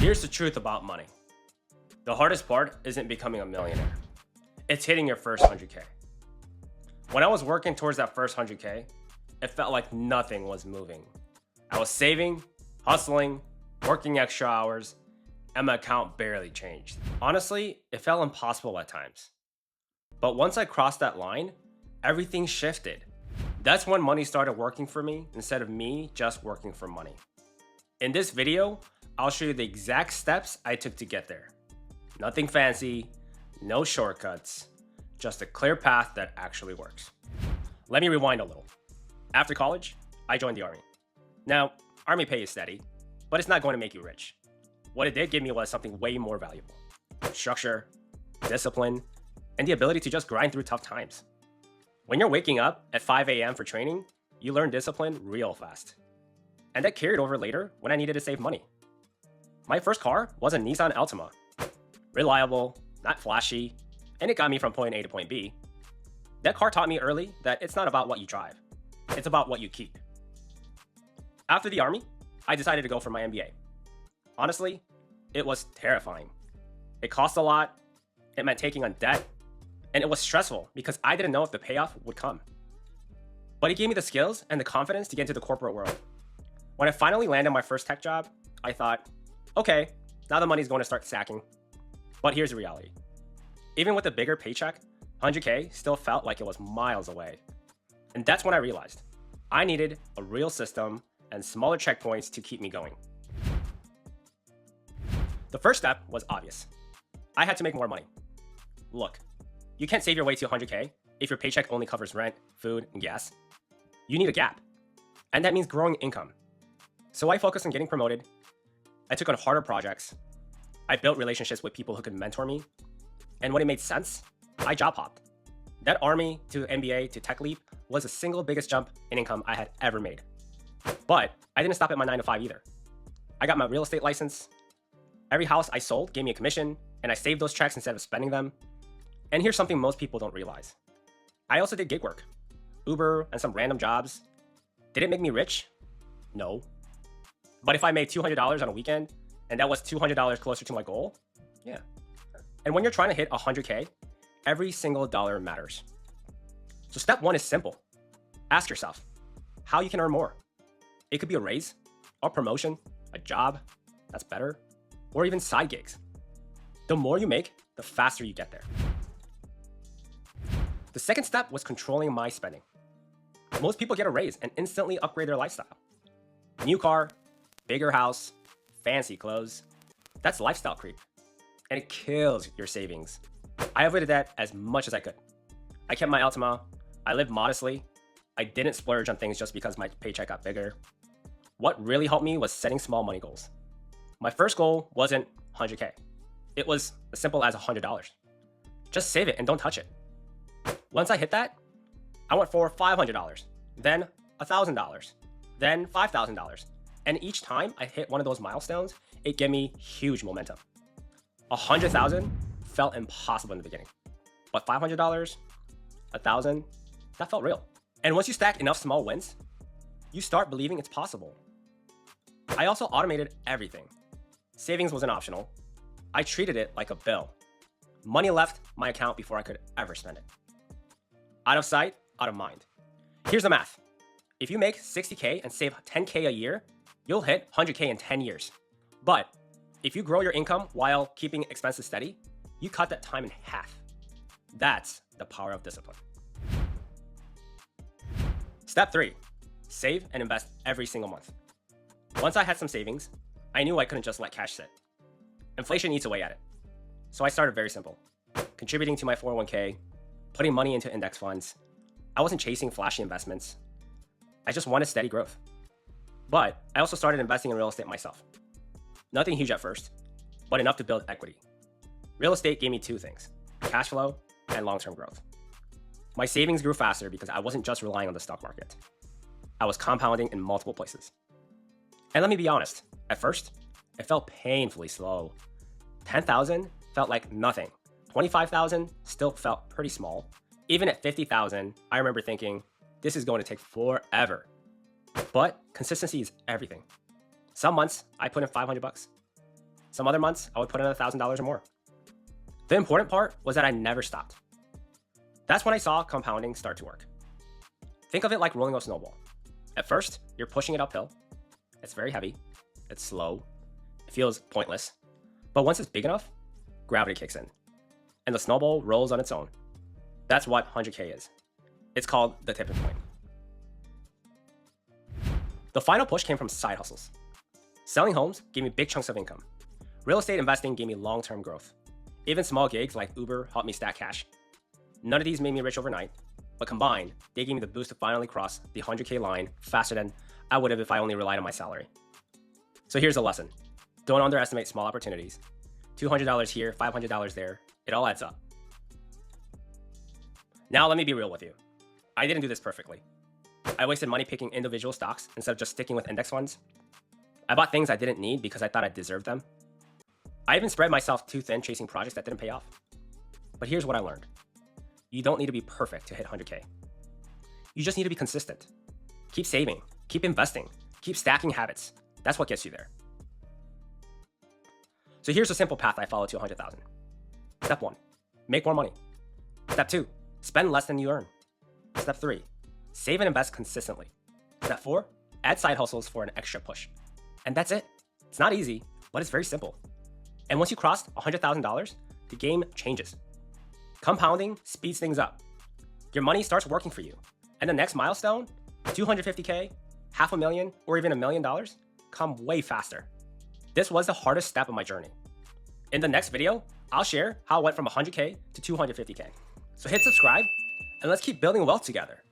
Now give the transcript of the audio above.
Here's the truth about money. The hardest part isn't becoming a millionaire. It's hitting your first 100K. When I was working towards that first 100K, it felt like nothing was moving. I was saving, hustling, working extra hours, and my account barely changed. Honestly, it felt impossible at times. But once I crossed that line, everything shifted. That's when money started working for me instead of me just working for money. In this video, I'll show you the exact steps I took to get there. Nothing fancy, no shortcuts, just a clear path that actually works. Let me rewind a little. After college, I joined the Army. Now, Army pay is steady, but it's not going to make you rich. What it did give me was something way more valuable: structure, discipline, and the ability to just grind through tough times. When you're waking up at 5 a.m. for training, you learn discipline real fast. And that carried over later when I needed to save money. My first car was a Nissan Altima. Reliable, not flashy, and it got me from point A to point B. That car taught me early that it's not about what you drive, it's about what you keep. After the Army, I decided to go for my MBA. Honestly, it was terrifying. It cost a lot, it meant taking on debt, and it was stressful because I didn't know if the payoff would come. But it gave me the skills and the confidence to get into the corporate world. When I finally landed my first tech job, I thought, okay, now the money's going to start stacking. But here's the reality. Even with a bigger paycheck, 100K still felt like it was miles away. And that's when I realized I needed a real system and smaller checkpoints to keep me going. The first step was obvious. I had to make more money. Look, you can't save your way to 100K if your paycheck only covers rent, food, and gas. You need a gap. And that means growing income. So I focused on getting promoted. I took on harder projects. I built relationships with people who could mentor me. And when it made sense, I job hopped. That Army to MBA to tech leap was the single biggest jump in income I had ever made. But I didn't stop at my 9 to 5 either. I got my real estate license. Every house I sold gave me a commission, and I saved those checks instead of spending them. And here's something most people don't realize. I also did gig work, Uber, and some random jobs. Did it make me rich? No. But if I made $200 on a weekend, and that was $200 closer to my goal, yeah. And when you're trying to hit 100K, every single dollar matters. So step one is simple. Ask yourself how you can earn more. It could be a raise, a promotion, a job that's better, or even side gigs. The more you make, the faster you get there. The second step was controlling my spending. Most people get a raise and instantly upgrade their lifestyle. New car, bigger house, fancy clothes. That's lifestyle creep. And it kills your savings. I avoided that as much as I could. I kept my Altima. I lived modestly. I didn't splurge on things just because my paycheck got bigger. What really helped me was setting small money goals. My first goal wasn't 100K. It was as simple as $100. Just save it and don't touch it. Once I hit that, I went for $500, then $1,000, then $5,000. And each time I hit one of those milestones, it gave me huge momentum. 100,000 felt impossible in the beginning, but $500, 1,000, that felt real. And once you stack enough small wins, you start believing it's possible. I also automated everything. Savings wasn't optional. I treated it like a bill. Money left my account before I could ever spend it. Out of sight, out of mind. Here's the math. If you make 60K and save 10K a year, you'll hit 100K in 10 years. But if you grow your income while keeping expenses steady, you cut that time in half. That's the power of discipline. Step 3, save and invest every single month. Once I had some savings, I knew I couldn't just let cash sit. Inflation eats away at it. So I started very simple, contributing to my 401k, putting money into index funds. I wasn't chasing flashy investments. I just wanted steady growth. But I also started investing in real estate myself. Nothing huge at first, but enough to build equity. Real estate gave me two things: cash flow and long-term growth. My savings grew faster because I wasn't just relying on the stock market. I was compounding in multiple places. And let me be honest, at first, it felt painfully slow. 10,000 felt like nothing. 25,000 still felt pretty small. Even at 50,000, I remember thinking, this is going to take forever. But consistency is everything. Some months I put in $500. Some other months, I would put in $1,000 or more. The important part was that I never stopped. That's when I saw compounding start to work. Think of it like rolling a snowball. At first, you're pushing it uphill. It's very heavy. It's slow. It feels pointless. But once it's big enough, gravity kicks in, and the snowball rolls on its own. That's what 100K is. It's called the tipping point. The final push came from side hustles. Selling homes gave me big chunks of income. Real estate investing gave me long-term growth. Even small gigs like Uber helped me stack cash. None of these made me rich overnight, but combined, they gave me the boost to finally cross the 100K line faster than I would have if I only relied on my salary. So here's the lesson. Don't underestimate small opportunities. $200 here, $500 there, it all adds up. Now let me be real with you. I didn't do this perfectly. I wasted money picking individual stocks instead of just sticking with index funds. I bought things I didn't need because I thought I deserved them. I even spread myself too thin chasing projects that didn't pay off. But here's what I learned. You don't need to be perfect to hit 100K. You just need to be consistent. Keep saving, keep investing, keep stacking habits. That's what gets you there. So here's a simple path I followed to 100,000. Step 1, make more money. Step 2, spend less than you earn. Step 3, save and invest consistently. Step 4, add side hustles for an extra push. And that's it. It's not easy, but it's very simple. And once you cross $100,000, the game changes. Compounding speeds things up. Your money starts working for you. And the next milestone, 250K, $500,000, or even $1 million, come way faster. This was the hardest step of my journey. In the next video, I'll share how I went from 100K to 250K. So hit subscribe, and let's keep building wealth together.